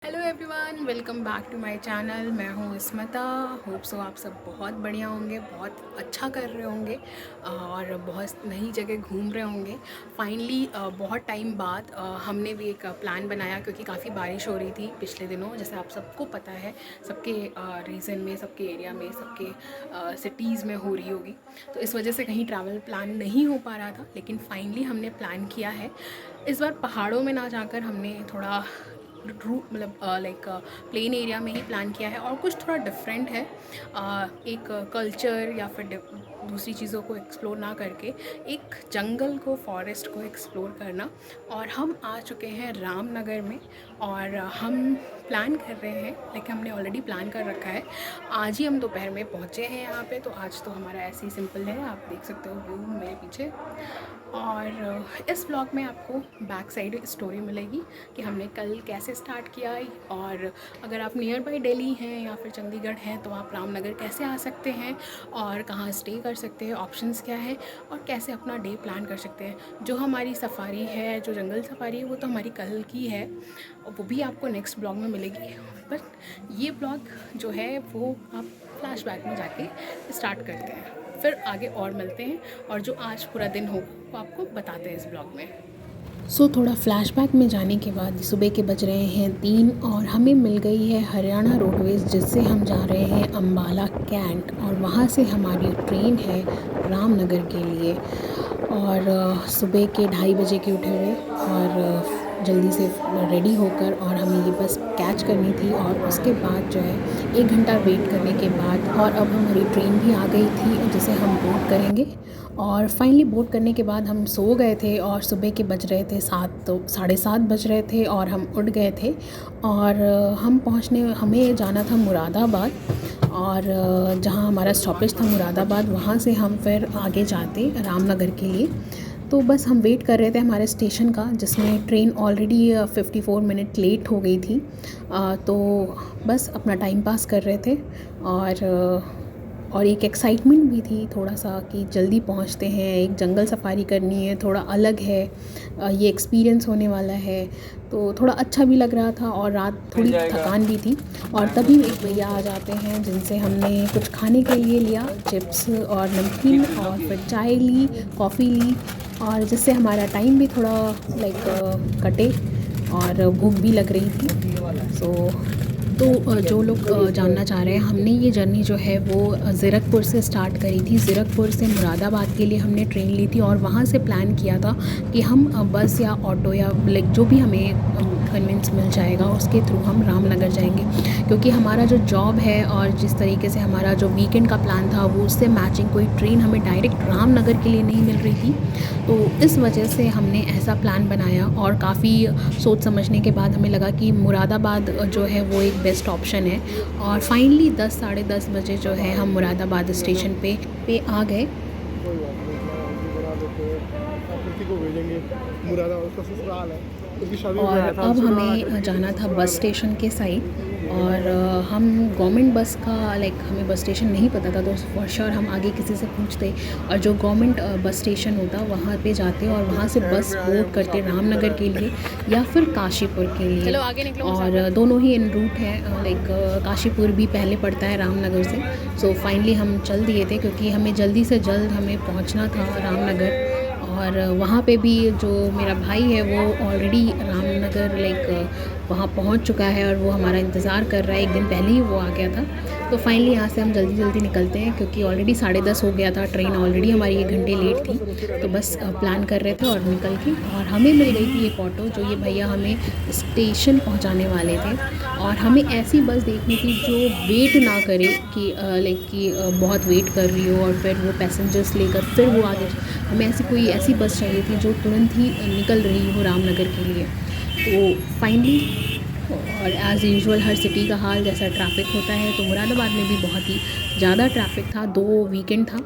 Hello everyone, welcome back to my channel. मैं हूँ Smita. Hope so आप सब बहुत बढ़िया होंगे, बहुत अच्छा कर रहे होंगे और बहुत नई जगह घूम रहे होंगे। फाइनली बहुत टाइम बाद हमने भी एक प्लान बनाया, क्योंकि काफ़ी बारिश हो रही थी पिछले दिनों, जैसे आप सबको पता है। सबके रीजन में, सबके एरिया में, सबके सिटीज़ में हो रही होगी, तो इस वजह से कहीं ट्रैवल प्लान नहीं हो पा रहा था। लेकिन फाइनली हमने प्लान किया है। इस बार पहाड़ों में ना जाकर हमने थोड़ा मतलब लाइक प्लेन एरिया में ही प्लान किया है, और कुछ थोड़ा डिफरेंट है। एक कल्चर या फिर दूसरी चीज़ों को एक्सप्लोर ना करके एक जंगल को, फॉरेस्ट को एक्सप्लोर करना। और हम आ चुके हैं रामनगर में, और हम प्लान कर रहे हैं, लाइक हमने ऑलरेडी प्लान कर रखा है। आज ही हम दोपहर में पहुँचे हैं यहाँ पे, तो आज तो हमारा ऐसे ही सिंपल है। आप देख सकते हो व्यू मेरे पीछे। और इस ब्लॉग में आपको बैक साइड स्टोरी मिलेगी कि हमने कल कैसे स्टार्ट किया, और अगर आप नियर बाई दिल्ली हैं या फिर चंडीगढ़ हैं तो आप रामनगर कैसे आ सकते हैं, और कहाँ स्टे कर सकते हैं, ऑप्शंस क्या है, और कैसे अपना डे प्लान कर सकते हैं। जो हमारी सफारी है, जो जंगल सफारी है, वो तो हमारी कल की है, और वो भी आपको नेक्स्ट ब्लॉग में मिलेगी। बट ये ब्लॉग जो है वो आप फ्लैशबैक में जाके स्टार्ट करते हैं, फिर आगे और मिलते हैं, और जो आज पूरा दिन हो वो आपको बताते हैं इस ब्लॉग में। थोड़ा फ्लैशबैक में जाने के बाद सुबह के बज रहे हैं 3, और हमें मिल गई है हरियाणा रोडवेज़, जिससे हम जा रहे हैं अम्बाला कैंट, और वहाँ से हमारी ट्रेन है रामनगर के लिए। और सुबह के 2:30 बजे के उठे हुए, और जल्दी से रेडी होकर, और हमें ये बस कैच करनी थी। और उसके बाद जो है 1 घंटा वेट करने के बाद, और अब हमारी ट्रेन भी आ गई थी जिसे हम बोर्ड करेंगे। और फाइनली बोर्ड करने के बाद हम सो गए थे, और सुबह के बज रहे थे 7, तो 7:30 बज रहे थे, और हम उठ गए थे। और हमें जाना था मुरादाबाद, और जहाँ हमारा स्टॉपेज था मुरादाबाद, वहाँ से हम फिर आगे जाते रामनगर के लिए। तो बस हम वेट कर रहे थे हमारे स्टेशन का, जिसमें ट्रेन ऑलरेडी 54 मिनट लेट हो गई थी। तो बस अपना टाइम पास कर रहे थे, और एक एक्साइटमेंट भी थी थोड़ा सा कि जल्दी पहुंचते हैं, एक जंगल सफारी करनी है, थोड़ा अलग है, ये एक्सपीरियंस होने वाला है। तो थोड़ा अच्छा भी लग रहा था, और रात थोड़ी थकान भी थी। और तभी एक भैया आ जाते हैं, जिनसे हमने कुछ खाने के लिए लिया, चिप्स और नमकीन, और फिर चाय ली, कॉफ़ी ली, और जिससे हमारा टाइम भी थोड़ा लाइक कटे, और भूख भी लग रही थी। तो जो लोग जानना चाह रहे हैं, हमने ये जर्नी जो है वो ज़ीरकपुर से स्टार्ट करी थी। ज़ीरकपुर से मुरादाबाद के लिए हमने ट्रेन ली थी, और वहाँ से प्लान किया था कि हम बस या ऑटो या लाइक जो भी हमें कन्वेंस मिल जाएगा उसके थ्रू हम रामनगर जाएंगे। क्योंकि हमारा जो जॉब है, और जिस तरीके से हमारा जो वीकेंड का प्लान था, वो उससे मैचिंग कोई ट्रेन हमें डायरेक्ट रामनगर के लिए नहीं मिल रही थी। तो इस वजह से हमने ऐसा प्लान बनाया, और काफ़ी सोच समझने के बाद हमें लगा कि मुरादाबाद जो है वो एक बेस्ट ऑप्शन है। और फाइनली 10, साढ़े 10 बजे जो है हम मुरादाबाद स्टेशन पे आ गए। और अब हमें जाना था बस स्टेशन के साइड, और हम गवर्नमेंट बस का लाइक हमें बस स्टेशन नहीं पता था, तो फॉर श्योर हम आगे किसी से पूछते, और जो गवर्नमेंट बस स्टेशन होता वहाँ पे जाते, और वहाँ से बस बोर्ड करते रामनगर के लिए या फिर काशीपुर के लिए। चलो आगे निकलो। और दोनों ही इन रूट है, लाइक काशीपुर भी पहले पड़ता है रामनगर से। सो फाइनली हम चल दिए थे, क्योंकि हमें जल्दी से जल्द हमें पहुँचना था रामनगर। और वहाँ पे भी जो मेरा भाई है वो ऑलरेडी रामनगर लाइक वहाँ पहुँच चुका है, और वो हमारा इंतज़ार कर रहा है। एक दिन पहले ही वो आ गया था। तो फाइनली यहाँ से हम जल्दी जल्दी निकलते हैं, क्योंकि ऑलरेडी 10:30 हो गया था, ट्रेन ऑलरेडी हमारी 1 घंटे लेट थी। तो बस प्लान कर रहे थे और निकल के, और हमें मिल गई थी एक ऑटो, जो ये भैया हमें स्टेशन पहुँचाने वाले थे। और हमें ऐसी बस देखनी थी जो वेट ना करे, कि लाइक कि बहुत वेट कर रही हो और फिर वो पैसेंजर्स लेकर फिर वो आगे। हमें ऐसी बस चाहिए थी जो तुरंत ही निकल रही हो रामनगर के लिए। तो फाइनली, और एज़ यूजुअल हर सिटी का हाल जैसा ट्रैफिक होता है, तो मुरादाबाद में भी बहुत ही ज़्यादा ट्रैफिक था। 2 वीकेंड था,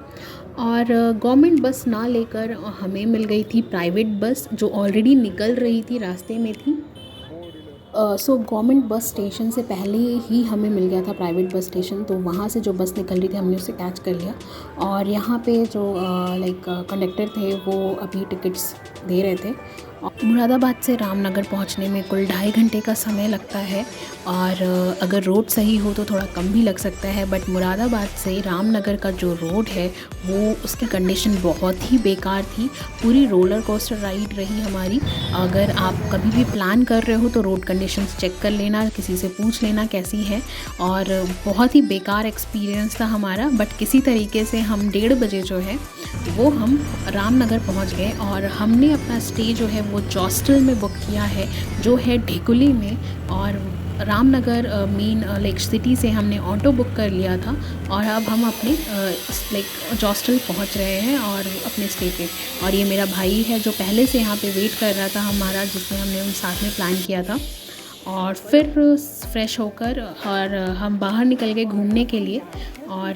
और गवर्नमेंट बस ना लेकर हमें मिल गई थी प्राइवेट बस, जो ऑलरेडी निकल रही थी, रास्ते में थी। सो गवर्नमेंट बस स्टेशन से पहले ही हमें मिल गया था प्राइवेट बस स्टेशन, तो वहाँ से जो बस निकल रही थी हमने उसे कैच कर लिया। और यहाँ पे जो लाइक कंडक्टर थे वो अभी टिकट्स दे रहे थे, मुरादाबाद से रामनगर पहुंचने में कुल 2.5 घंटे का समय लगता है, और अगर रोड सही हो तो थोड़ा कम भी लग सकता है। बट मुरादाबाद से रामनगर का जो रोड है वो उसकी कंडीशन बहुत ही बेकार थी। पूरी रोलर कोस्टर राइड रही हमारी। अगर आप कभी भी प्लान कर रहे हो तो रोड कंडीशंस चेक कर लेना, किसी से पूछ लेना कैसी है। और बहुत ही बेकार एक्सपीरियंस था हमारा। बट किसी तरीके से हम 1:30 बजे जो है वो हम रामनगर पहुंच गए, और हमने अपना स्टे जो है वो हॉस्टल में बुक किया है जो है ढिकुली में। और रामनगर मेन लेक सिटी से हमने ऑटो बुक कर लिया था, और अब हम अपने लाइक हॉस्टल पहुंच रहे हैं और अपने स्टे पे। और ये मेरा भाई है जो पहले से यहाँ पे वेट कर रहा था हमारा, जिसमें हमने उन साथ में प्लान किया था। और फिर फ्रेश होकर और हम बाहर निकल गए घूमने के लिए, और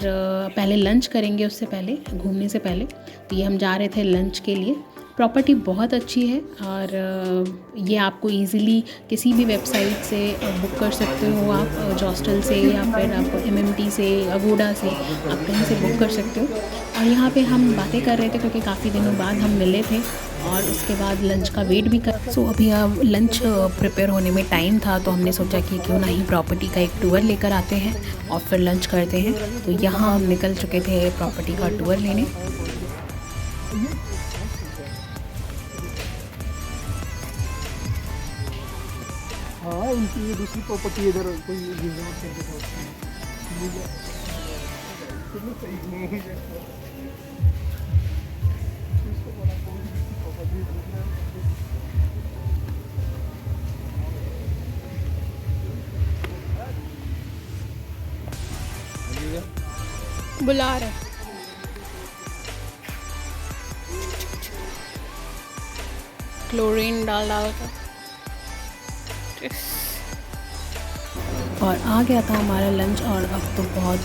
पहले लंच करेंगे उससे पहले, घूमने से पहले। तो ये हम जा रहे थे लंच के लिए। प्रॉपर्टी बहुत अच्छी है, और ये आपको इजीली किसी भी वेबसाइट से बुक कर सकते हो आप, हॉस्टल से या फिर आप MMT से, अगोडा से, आप कहीं से बुक कर सकते हो। और यहाँ पे हम बातें कर रहे थे क्योंकि काफ़ी दिनों बाद हम मिले थे, और उसके बाद लंच का वेट भी कर। सो अभी अब लंच प्रिपेयर होने में टाइम था, तो हमने सोचा कि क्यों ना ही प्रॉपर्टी का एक टूर लेकर आते हैं और फिर लंच करते हैं। तो यहाँ हम निकल चुके थे प्रॉपर्टी का टूर लेने। हाँ, उनकी ये दूसरी प्रॉपर्टी इधर कोई बुला रहे क्लोरीन डाल कर। और आ गया था हमारा लंच, और अब तो बहुत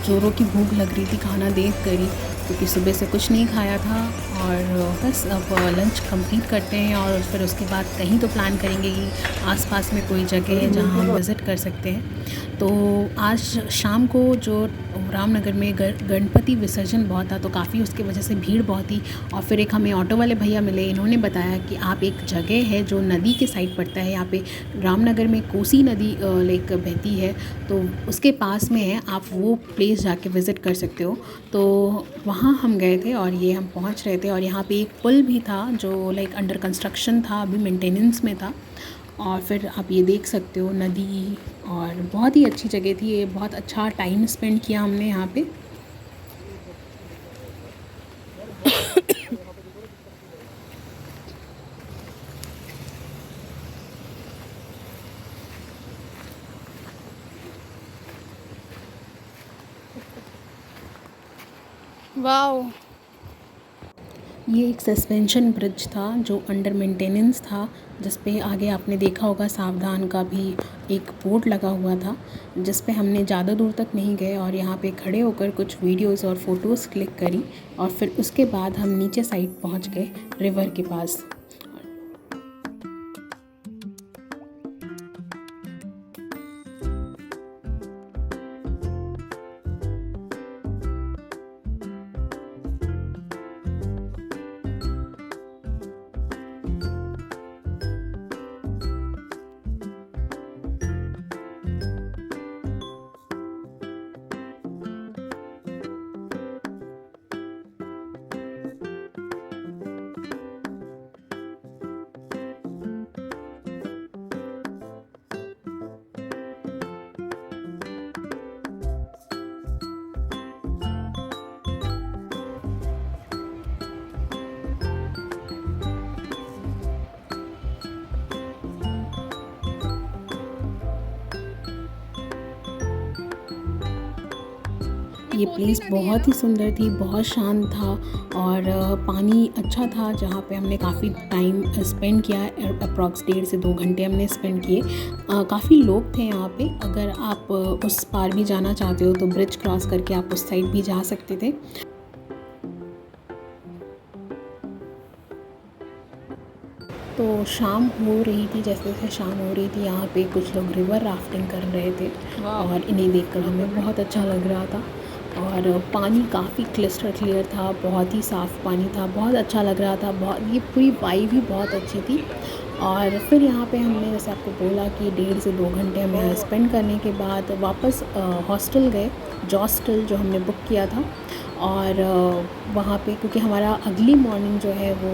ज़ोरों की भूख लग रही थी खाना देख कर ही, क्योंकि सुबह से कुछ नहीं खाया था। और बस अब लंच कंप्लीट करते हैं, और फिर उसके बाद कहीं तो प्लान करेंगे कि आसपास में कोई जगह है जहां हम विज़िट कर सकते हैं। तो आज शाम को जो रामनगर में गणपति विसर्जन बहुत था, तो काफ़ी उसकी वजह से भीड़ बहुत थी। और फिर एक हमें ऑटो वाले भैया मिले, इन्होंने बताया कि आप एक जगह है जो नदी के साइड पड़ता है, यहाँ पे रामनगर में कोसी नदी लाइक बहती है, तो उसके पास में है, आप वो प्लेस जाके विज़िट कर सकते हो। तो वहाँ हम गए थे और ये हम पहुँच रहे थे, और यहाँ पे एक पुल भी था जो लाइक अंडर कंस्ट्रक्शन था, अभी मेंटेनेंस में था। और फिर आप ये देख सकते हो नदी, और बहुत ही अच्छी जगह थी ये, बहुत अच्छा टाइम स्पेंड किया हमने यहाँ पे। वाओ, ये एक सस्पेंशन ब्रिज था जो अंडर मेंटेनेंस था, जिस पे आगे आपने देखा होगा सावधान का भी एक बोर्ड लगा हुआ था, जिस पे हमने ज़्यादा दूर तक नहीं गए और यहाँ पे खड़े होकर कुछ वीडियोस और फ़ोटोज़ क्लिक करी। और फिर उसके बाद हम नीचे साइड पहुँच गए रिवर के पास। ये प्लेस बहुत ही सुंदर थी, बहुत शांत था, और पानी अच्छा था, जहाँ पे हमने काफ़ी टाइम स्पेंड किया। अप्रॉक्स 1.5 से 2 घंटे हमने स्पेंड किए। काफ़ी लोग थे यहाँ पे। अगर आप उस पार भी जाना चाहते हो तो ब्रिज क्रॉस करके आप उस साइड भी जा सकते थे। तो शाम हो रही थी, जैसे जैसे शाम हो रही थी यहाँ पे कुछ लोग रिवर राफ्टिंग कर रहे थे, और इन्हें देखकर हमें बहुत अच्छा लग रहा था। और पानी काफ़ी क्लिस्टर क्लियर था, बहुत ही साफ़ पानी था, बहुत अच्छा लग रहा था, बहुत ये पूरी वाइब ही बहुत अच्छी थी। और फिर यहाँ पे हमने जैसे आपको बोला कि 1.5 से 2 घंटे हम यहाँ स्पेंड करने के बाद वापस हॉस्टल गए, जॉस्टल जो हमने बुक किया था। और वहाँ पे क्योंकि हमारा अगली मॉर्निंग जो है वो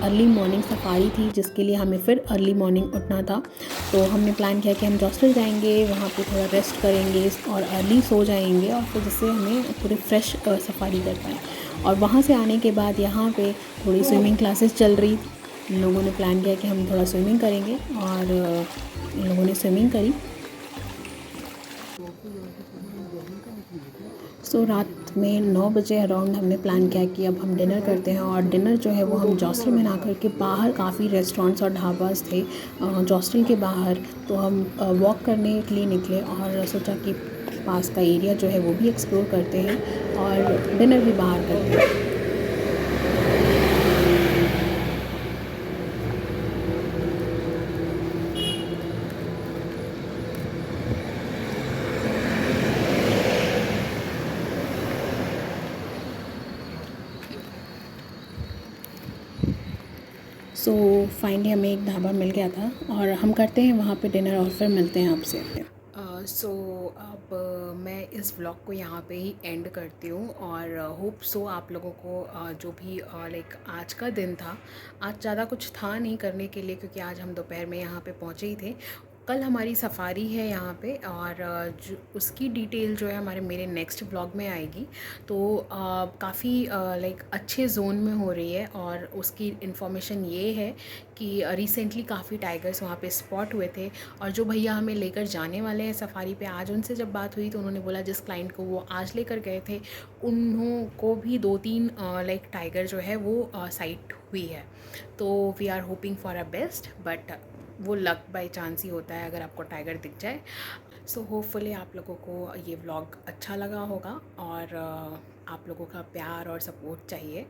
अर्ली मॉर्निंग सफारी थी, जिसके लिए हमें फिर अर्ली मॉर्निंग उठना था। तो हमने प्लान किया कि हम जॉस्टल जाएंगे, वहाँ पे थोड़ा रेस्ट करेंगे और अर्ली सो जाएंगे, और फिर जिससे हमें पूरे फ्रेश सफारी कर पाएँ। और वहाँ से आने के बाद यहाँ पे थोड़ी स्विमिंग क्लासेस चल रही थी। इन लोगों ने प्लान किया कि हम थोड़ा स्विमिंग करेंगे, और इन लोगों ने स्विमिंग करी। सो रात में 9 बजे अराउंड हमने प्लान किया कि अब हम डिनर करते हैं। और डिनर जो है वो हम जॉस्टल में ना करके बाहर काफ़ी रेस्टोरेंट्स और ढाबास थे जॉस्टल के बाहर। तो हम वॉक करने के लिए निकले और सोचा कि पास का एरिया जो है वो भी एक्सप्लोर करते हैं और डिनर भी बाहर करते हैं। सो फाइनली हमें एक ढाबा मिल गया था और हम करते हैं वहाँ पे डिनर और फिर मिलते हैं आपसे। सो अब मैं इस व्लॉग को यहाँ पे ही एंड करती हूँ, और होप सो आप लोगों को जो भी लाइक आज का दिन था, आज ज़्यादा कुछ था नहीं करने के लिए क्योंकि आज हम दोपहर में यहाँ पे पहुँचे ही थे। कल हमारी सफारी है यहाँ पे, और जो उसकी डिटेल जो है हमारे मेरे नेक्स्ट ब्लॉग में आएगी। तो काफ़ी लाइक अच्छे जोन में हो रही है, और उसकी इन्फॉर्मेशन ये है कि रिसेंटली काफ़ी टाइगर्स वहाँ पे स्पॉट हुए थे। और जो भैया हमें लेकर जाने वाले हैं सफारी पे, आज उनसे जब बात हुई तो उन्होंने बोला जिस क्लाइंट को वो आज लेकर गए थे उन्हों को भी 2-3 लाइक टाइगर जो है वो साइट हुई है। तो we are hoping for a best, but वो लक बाय चांस ही होता है अगर आपको टाइगर दिख जाए। सो होपफुली आप लोगों को ये व्लॉग अच्छा लगा होगा, और आप लोगों का प्यार और सपोर्ट चाहिए।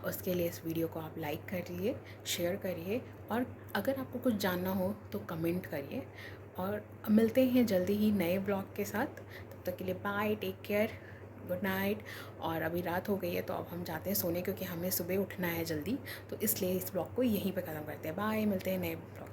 उसके लिए इस वीडियो को आप लाइक करिए, शेयर करिए, और अगर आपको कुछ जानना हो तो कमेंट करिए। और मिलते हैं जल्दी ही नए ब्लॉग के साथ। तब तक के लिए bye, take care, good night. और अभी रात हो गई है तो अब हम जाते हैं सोने, क्योंकि हमें सुबह उठना है जल्दी। तो इसलिए इस ब्लॉग को यहीं पे ख़त्म करते हैं। बाय, मिलते हैं नए ब्लॉग में।